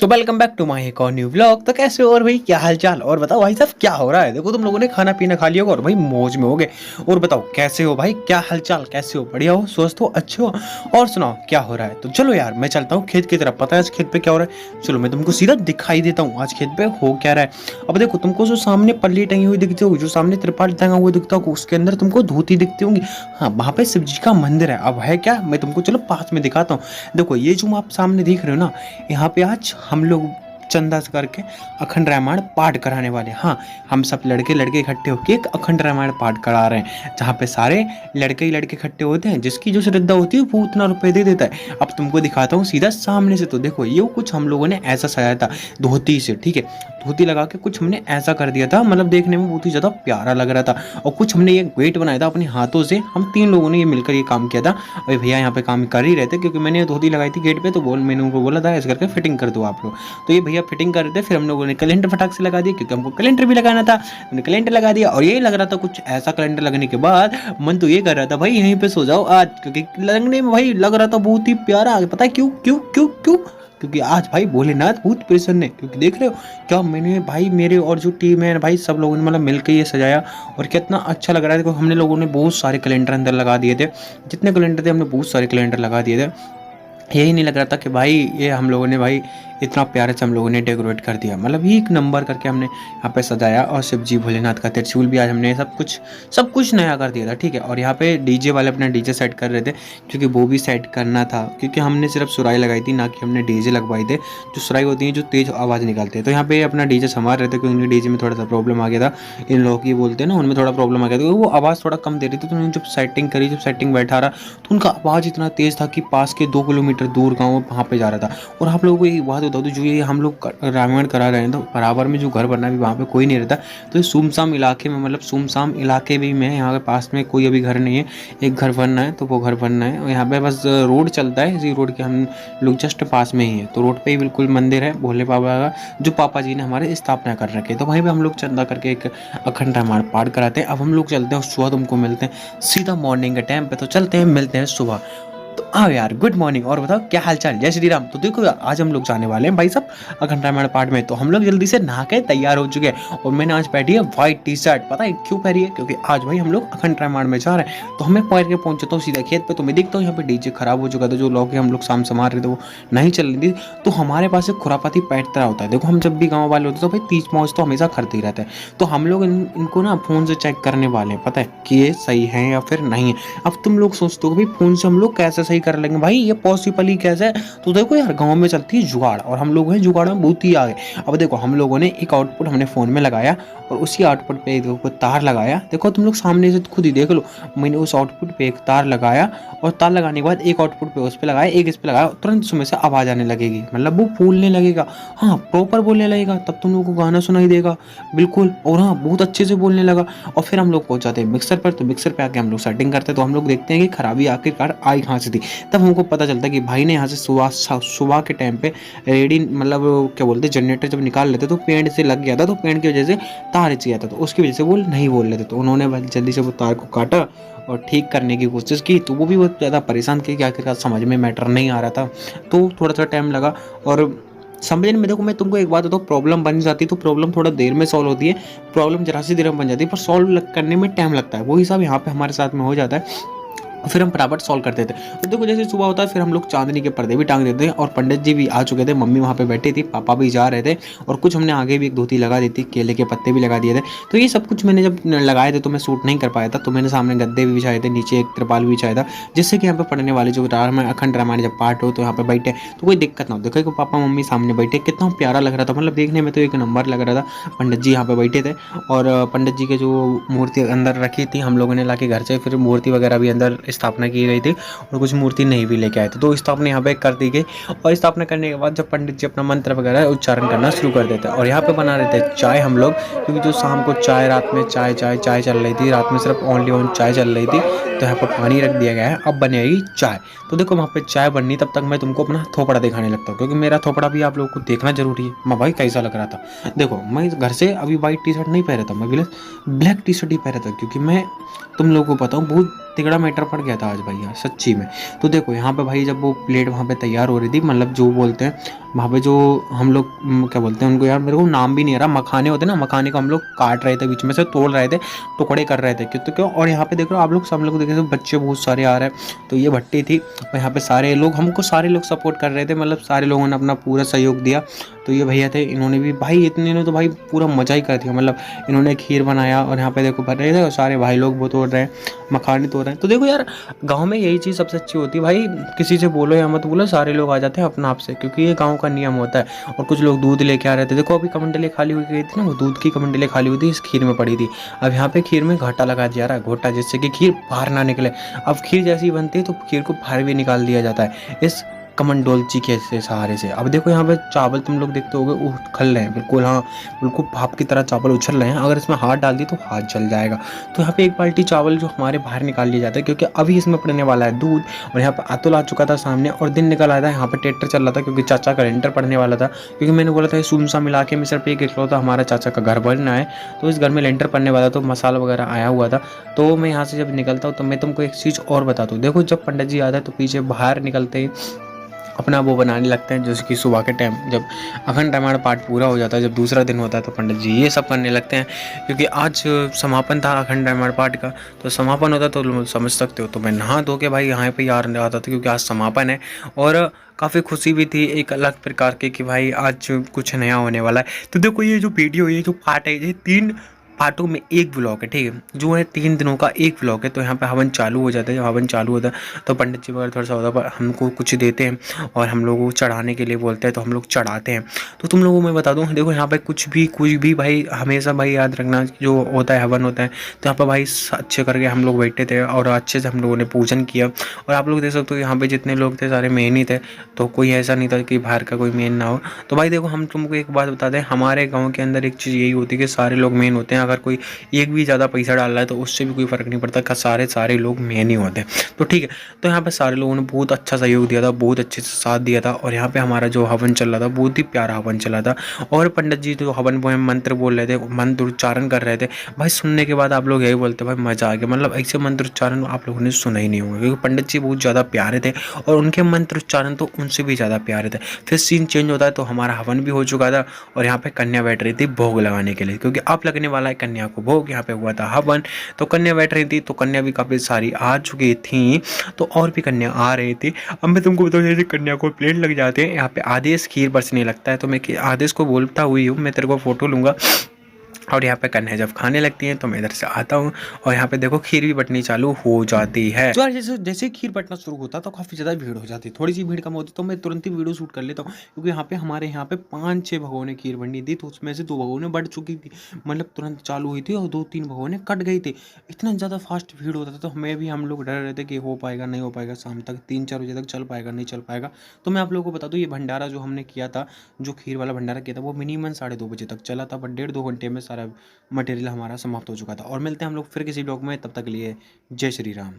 तो welcome back to my एक और न्यू व्लॉग। तो कैसे हो और भाई क्या हाल चाल, और बताओ भाई साहब क्या हो रहा है। देखो तुम लोगों ने खाना पीना खा लिया होगा और भाई मौज में हो गए। और बताओ कैसे हो भाई, क्या हाल चाल, कैसे हो, बढ़िया हो, स्वस्थ हो, अच्छे हो। और सुनाओ क्या हो रहा है। तो चलो यार मैं चलता हूँ खेत की तरफ। पता है आज खेत पे क्या हो रहा है, चलो मैं तुमको सीधा दिखाई देता हूँ आज खेत पे हो क्या रहा है। अब देखो तुमको जो सामने पल्ली टंगी हुई दिखती होगी, जो सामने त्रिपाल टंगा हुआ दिखता होगा, उसके अंदर तुमको धोती दिखती होंगी। हाँ वहाँ पे शिव जी का मंदिर है। अब है क्या, मैं तुमको चलो पास में दिखाता हूँ। देखो ये जो आप सामने देख रहे हो ना, यहाँ पे आज हम लोग चंदा करके अखंड रामायण पाठ कराने वाले। हाँ हम सब लड़के लड़के इकट्ठे होकर एक अखंड रामायण पाठ करा रहे हैं, जहाँ पे सारे लड़के ही लड़के इकट्ठे होते हैं। जिसकी जो श्रद्धा होती है वो उतना रुपए दे देता है। अब तुमको दिखाता हूँ सीधा सामने से। तो देखो ये कुछ हम लोगों ने ऐसा सजाया था धोती से, ठीक है। धोती लगा के कुछ हमने ऐसा कर दिया था, मतलब देखने में बहुत ही ज़्यादा प्यारा लग रहा था। और कुछ हमने एक वेट बनाया था अपने हाथों से, हम तीन लोगों ने ये मिलकर ये काम किया था। अरे भैया यहाँ पे काम कर ही रहे थे, क्योंकि मैंने धोती लगाई थी गेट पे, तो मैंने उनको बोला था ऐसे करके फिटिंग कर दो आप लोग। तो ये भैया फिटिंग कर रहे थे। फिर हम लोगों ने कैलेंडर फटाक से लगा दिया, क्योंकि हमको कैलेंडर भी लगाना था। हमने कैलेंडर लगा दिया और ये लग रहा था कुछ ऐसा। कैलेंडर लगने के बाद मन तो ये कर रहा था भाई यहीं पे सो जाओ आज, क्योंकि लगने में भाई लग रहा था बहुत ही प्यारा। पता है क्यों क्यों क्यों क्यों, क्योंकि आज भाई भोलेनाथ बहुत प्रसन्न है। क्योंकि देख रहे हो क्या मैंने भाई, मेरे और जो टीम है भाई सब लोगों ने मतलब मिलकर ये सजाया और कितना अच्छा लग रहा है। देखो हमने लोगों ने बहुत सारे कैलेंडर अंदर लगा दिए थे, जितने कैलेंडर थे हमने बहुत सारे कैलेंडर लगा दिए थे। यही नहीं लग रहा था कि भाई ये हम लोगों ने भाई इतना प्यारे से हम लोगों ने डेकोरेट कर दिया, मतलब एक नंबर करके हमने यहाँ पे सजाया। और शिव जी भोलेनाथ का त्रिशूल भी आज हमने सब कुछ नया कर दिया था, ठीक है। और यहाँ पे डीजे वाले अपना डीजे सेट कर रहे थे, क्योंकि वो भी सेट करना था, क्योंकि हमने सिर्फ सुराई लगाई थी, ना कि हमने डीजे लगवाई थे। जो सुराई होती है जो तेज आवाज़ निकालते हैं, तो यहाँ पे अपना डीजे संभाल रहे थे, क्योंकि उनके डीजे में थोड़ा सा प्रॉब्लम आ गया था। इन लोग की बोलते हैं ना, उनमें थोड़ा प्रॉब्लम आ गया था, वो आवाज़ थोड़ा कम दे रही थी। तो उन्होंने जब सेटिंग करी, जब सेटिंग बैठा रहा, तो उनका आवाज़ इतना तेज़ था कि पास के 2 किलोमीटर दूर गाँव वहाँ पे जा रहा था। और आप लोगों को एक बात बता दो, जो ये हम लोग रामायण करा रहे हैं, तो बराबर में जो घर बनना है वहाँ पे कोई नहीं रहता। तो ये सुमसाम इलाके में, मतलब सुमसाम इलाके भी में, यहाँ के पास में कोई अभी घर नहीं है। एक घर बनना है, तो वो घर बनना है। और यहाँ पे बस रोड चलता है, इसी रोड के हम लोग जस्ट पास में ही है। तो रोड पे ही बिल्कुल मंदिर है भोले बाबा का, जो पापा जी ने हमारे स्थापना कर रखे। तो वहीं पे हम लोग चंदा करके एक अखंड रामायण पाठ कराते हैं। अब हम लोग चलते हैं सुबह, तुमको मिलते हैं सीधा मॉर्निंग के टाइम पे। तो चलते हैं, मिलते हैं सुबह। तो आओ यार, गुड मॉर्निंग। और बताओ क्या हाल चाल, जय श्री राम। तो देखो यार आज हम लोग जाने वाले हैं भाई साहब अखंड रामायण पाठ में। तो हम लोग जल्दी से नहा के तैयार हो चुके हैं, और मैंने आज पहनी है व्हाइट टी शर्ट। पता है क्यों पहनी है, क्योंकि आज भाई हम लोग अखंड रामायण में जा रहे हैं। तो हमें पहन के पहुंचता हूँ सीधा खेत पे। तो मैं देखता हूँ यहाँ पे डीजे खराब हो चुका था, जो लोग हम लोग शाम संभाल रहे थे वो नहीं चल रही थी। तो हमारे पास एक खुरापाती पैटरा होता है। देखो हम जब भी गाँव वाले होते हैं तो भाई तीज मौज तो हमेशा करते ही रहते हैं। तो हम लोग इनको ना फ़ोन से चेक करने वाले हैं, पता है कि ये सही है या फिर नहीं है। अब तुम लोग सोचते हो भाई फ़ोन से हम लोग कैसे सही कर लेंगे, भाई ये पॉसिबल ही कैसे है। तो देखो यार गांव में चलती है जुगाड़, और हम लोग हैं जुगाड़ में बहुत ही आगे। अब देखो हम लोगों ने एक आउटपुट हमने फ़ोन में लगाया, और उसी आउटपुट पे देखो तार लगाया। देखो तुम लोग सामने से खुद ही देख लो, मैंने उस आउटपुट पे एक तार लगाया, और तार लगाने के बाद एक आउटपुट पे उस पर लगाया, एक इस पे लगाया। तुरंत उसमें से आवाज़ आने लगेगी, मतलब वो फूलने लगेगा। हाँ प्रॉपर बोलने लगेगा, तब तुम लोगों को गाना सुनाई देगा बिल्कुल। और हाँ बहुत अच्छे से बोलने लगा। और फिर हम लोग पहुंच जाते हैं मिक्सर पर। तो मिक्सर पे आके हम लोग सेटिंग करते हैं। तो हम लोग देखते हैं कि खराबी आखिरकार आई कहाँ से थी। तब हमको पता चलता है कि भाई ने यहाँ से सुबह के टाइम पे रेडी, मतलब क्या बोलते हैं, जनरेटर जब निकाल लेते तो पेड़ से लग गया था। तो पेड़ की वजह से तार चिया था, तो उसकी वजह से वो नहीं बोल रहे थे। तो उन्होंने जल्दी से वो तार को काटा और ठीक करने की कोशिश की। तो वो भी बहुत ज़्यादा परेशान किया कि आखिरकार समझ में मैटर नहीं आ रहा था। तो थोड़ा सा टाइम लगा। और समझने में, देखो मैं तुमको एक बात बताऊँ, प्रॉब्लम बन जाती है तो प्रॉब्लम थोड़ा देर में सॉल्व होती है। प्रॉब्लम जरा सी देर में बन जाती है, पर सॉल्व करने में टाइम लगता है। वो हिसाब यहाँ पे हमारे साथ में हो जाता है। फिर हम फटाफट सॉल्व करते थे। तो देखो जैसे सुबह होता है, फिर हम लोग चांदनी के पर्दे भी टांग देते हैं। और पंडित जी भी आ चुके थे, मम्मी वहाँ पे बैठी थी, पापा भी जा रहे थे। और कुछ हमने आगे भी एक धोती लगा दी थी, केले के पत्ते भी लगा दिए थे। तो ये सब कुछ मैंने जब लगाए थे तो मैं शूट नहीं कर पाया था। तो मैंने सामने गद्दे भी बिछाए थे, नीचे एक त्रिपाल भी बिछाया था, जिससे कि यहाँ पे पढ़ने वाले जो अखंड रामायण जब पाठ हो तो यहाँ पे बैठे तो कोई दिक्कत ना हो। देखो पापा मम्मी सामने बैठे, कितना प्यारा लग रहा था, मतलब देखने में तो एक नंबर लग रहा था। पंडित जी यहाँ पे बैठे थे, और पंडित जी के जो मूर्ति अंदर रखी थी हम लोगों ने ला के घर से, फिर मूर्ति वगैरह भी अंदर स्थापना की गई थी। और कुछ मूर्ति नहीं भी लेके आए थे। तो स्थापना यहाँ पे कर दी गई। और स्थापना करने के बाद जब पंडित जी अपना मंत्र वगैरह उच्चारण करना शुरू कर देते हैं। और यहाँ पे बना रहे थे चाय हम लोग, क्योंकि जो शाम को चाय, रात में चाय चल रही थी, रात में सिर्फ ओनली ऑन चाय चल रही थी। तो यहाँ पर पानी रख दिया गया है, अब बनेगी चाय। तो देखो वहाँ पे चाय बननी, तब तक मैं तुमको अपना थोपड़ा दिखाने लगता हूँ, क्योंकि मेरा थोपड़ा भी आप लोगों को देखना जरूरी है। मैं भाई कैसा लग रहा था देखो, मैं घर से अभी वाइट टी शर्ट नहीं पहना था, मैं ब्लैक टी शर्ट ही पहना था, क्योंकि मैं तुम लोगों को बताऊँ बहुत तिगड़ा मैटर पड़ गया था आज भैया सच्ची में। तो देखो यहाँ पे भाई जब वो प्लेट वहाँ पे तैयार हो रही थी, मतलब जो बोलते हैं वहाँ पे जो हम लोग क्या बोलते हैं उनको, यार मेरे को नाम भी नहीं आ रहा, मखाने होते ना, मखाने को हम लोग काट रहे थे, बीच में से तोड़ रहे थे, टुकड़े कर रहे थे क्यों तो क्यों। और यहाँ पे देखो आप लोग सब लोग देखे बच्चे बहुत सारे आ रहे हैं, तो ये भट्टी थी और यहाँ पे सारे लोग हमको सारे लोग सपोर्ट कर रहे थे, मतलब सारे लोगों ने अपना पूरा सहयोग दिया। तो ये भैया थे, इन्होंने भी भाई इतने ने तो भाई पूरा मजा ही कर दिया, मतलब इन्होंने खीर बनाया और यहाँ पे देखो भर रहे थे और सारे भाई लोग वो तोड़ रहे हैं, मखाने तोड़ रहे हैं। तो देखो यार गाँव में यही चीज़ सबसे अच्छी होती है भाई, किसी से बोलो या मत बोलो, सारे लोग आ जाते हैं अपना आप से, क्योंकि ये गाँव का नियम होता है। और कुछ लोग दूध लेके आ रहे थे, देखो अभी कमंडले खाली हुई गई थी ना, वो दूध की कमंडले खाली हुई थी, इस खीर में पड़ी थी। अब यहाँ पे खीर में घाटा लगा दिया रहा है, घोटा, जिससे कि खीर बाहर ना निकले। अब खीर जैसी बनती है तो खीर को बाहर भी निकाल दिया जाता है इस कमंडोलची के सहारे से। अब देखो यहाँ पे चावल तुम लोग देखते होगे उछल रहे हैं, बिल्कुल हाँ बिल्कुल भाप की तरह चावल उछल रहे हैं, अगर इसमें हाथ डाल दी तो हाथ जल जाएगा। तो यहाँ पे एक बाल्टी चावल जो हमारे बाहर निकाल लिया जाता है, क्योंकि अभी इसमें पड़ने वाला है दूध। और यहाँ पे अतुल आ चुका था सामने और दिन निकल आया था, यहाँ पे ट्रैक्टर चल रहा था, क्योंकि चाचा का लेंटर पड़ने वाला था, क्योंकि मैंने बोला था सुमसा मिला के में सिर्फ एक इकलौता हमारा चाचा का घर बनना है, तो इस घर में लेंटर पड़ने वाला, तो मसाला वगैरह आया हुआ था। तो मैं यहाँ से जब निकलता हूँ तो मैं तुमको एक चीज़ और बता दूँ, देखो जब पंडित जी आता है तो पीछे बाहर निकलते ही अपना वो बनाने लगते हैं, जैसे कि सुबह के टाइम जब अखंड रामायण पाठ पूरा हो जाता है, जब दूसरा दिन होता है तो पंडित जी ये सब करने लगते हैं, क्योंकि आज समापन था अखंड रामायण पाठ का। तो समापन होता तो समझ सकते हो, तो मैं नहा धो के भाई यहाँ पे यार आता था, क्योंकि आज समापन है। और काफ़ी खुशी भी थी एक अलग प्रकार की कि भाई आज कुछ नया होने वाला है। तो देखो ये जो वीडियो, ये जो पार्ट है, ये 3 पार्टों में एक ब्लॉग है, ठीक है, जो है 3 दिनों का एक ब्लॉग है। तो यहाँ पे हवन चालू हो जाता है, जब हवन चालू होता है तो पंडित जी वगैरह थोड़ा सा होता है, पर हमको कुछ देते हैं और हम लोगों को चढ़ाने के लिए बोलते हैं, तो हम लोग चढ़ाते हैं। तो तुम लोगों को मैं बता दूं, देखो यहाँ पे कुछ भी भाई हमेशा भाई याद रखना, जो होता है हवन होता है तो यहाँ पर भाई अच्छे करके हम लोग बैठे थे और अच्छे से हम लोगों ने पूजन किया। और आप लोग देख सकते हो यहाँ पे जितने लोग थे सारे मेन ही थे, तो कोई ऐसा नहीं था कि बाहर का कोई मेन ना हो। तो भाई देखो हम तुमको एक बात बता दें, हमारे गाँव के अंदर एक चीज़ यही होती है कि सारे लोग मेन होते हैं, अगर कोई एक भी ज़्यादा पैसा डाल रहा है तो उससे भी कोई फ़र्क नहीं पड़ता, का सारे लोग मेन ही होते हैं। तो ठीक है, तो यहाँ पे सारे लोगों ने बहुत अच्छा सहयोग दिया था, बहुत अच्छे से साथ दिया था। और यहाँ पे हमारा जो हवन चल रहा था बहुत ही प्यारा हवन चला था। और पंडित जी जो हवन में मंत्र बोल रहे थे, मंत्र उच्चारण कर रहे थे, भाई सुनने के बाद आप लोग यही बोलते भाई मज़ा आ गया, मतलब ऐसे मंत्र उच्चारण आप लोगों ने सुना ही नहीं होगा, क्योंकि पंडित जी बहुत ज़्यादा प्यारे थे और उनके मंत्र उच्चारण तो उनसे भी ज़्यादा प्यारे थे। फिर सीन चेंज होता है, तो हमारा हवन भी हो चुका था और यहाँ पे कन्या बैठ रही थी भोग लगाने के लिए, क्योंकि अब लगने वाला है कन्या को भोग। यहाँ पे हुआ था हवन, तो कन्या बैठ रही थी, तो कन्या भी काफ़ी सारी आ चुकी थी, तो और भी कन्या आ रही थी। अब मैं तुमको बताऊँ, जैसे कन्या को प्लेट लग जाते हैं, यहाँ पे आदेश खीर बरसने लगता है, तो मैं आदेश को बोलता हुई हूँ मैं तेरे को फोटो लूँगा। और यहाँ पे कन्या जब खाने लगती हैं तो मैं इधर से आता हूँ और यहाँ पे देखो खीर भी बटनी चालू हो जाती है। तो यार जैसे जैसे खीर बटना शुरू होता है तो काफ़ी ज़्यादा भीड़ हो जाती है, थोड़ी सी भीड़ कम होती तो मैं तुरंत ही वीडियो शूट कर लेता हूँ, क्योंकि यहाँ पे हमारे यहाँ पे 5-6 भगों खीर बननी थी, तो उसमें से 2 भगों बढ़ चुकी थी, मतलब तुरंत चालू हुई थी और 2-3 भगों कट गई थी। इतना ज़्यादा फास्ट भीड़ होता था, तो हमें भी हम लोग डर रहे थे कि हो पाएगा नहीं हो पाएगा, शाम तक 3-4 बजे तक चल पाएगा नहीं चल पाएगा। तो मैं आप लोगों को बता दूँ, ये भंडारा जो हमने किया था, जो खीर वाला भंडारा किया था, वो मिनिमम 2:30 बजे तक चला था, बट 1.5-2 घंटे में सारा मटेरियल हमारा समाप्त हो चुका था। और मिलते हैं हम लोग फिर किसी ब्लॉग में, तब तक के लिए जय श्री राम।